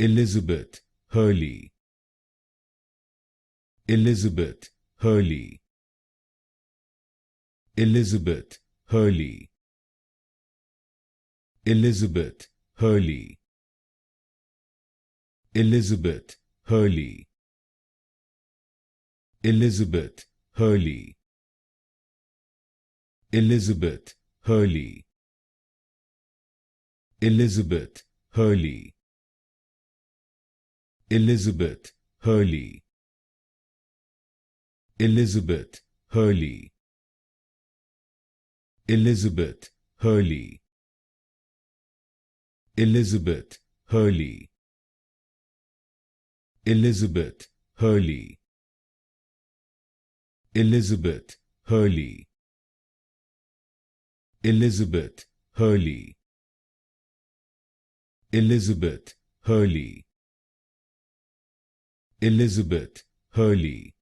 Elizabeth Hurley. Elizabeth Hurley. Elizabeth Hurley. Elizabeth Hurley. Elizabeth Hurley. Elizabeth Hurley. Elizabeth Hurley. Elizabeth Hurley. Elizabeth Hurley. Elizabeth Hurley. Elizabeth Hurley. Elizabeth Hurley. Elizabeth Hurley. Elizabeth Hurley. Elizabeth Hurley. Elizabeth Hurley. Elizabeth Hurley.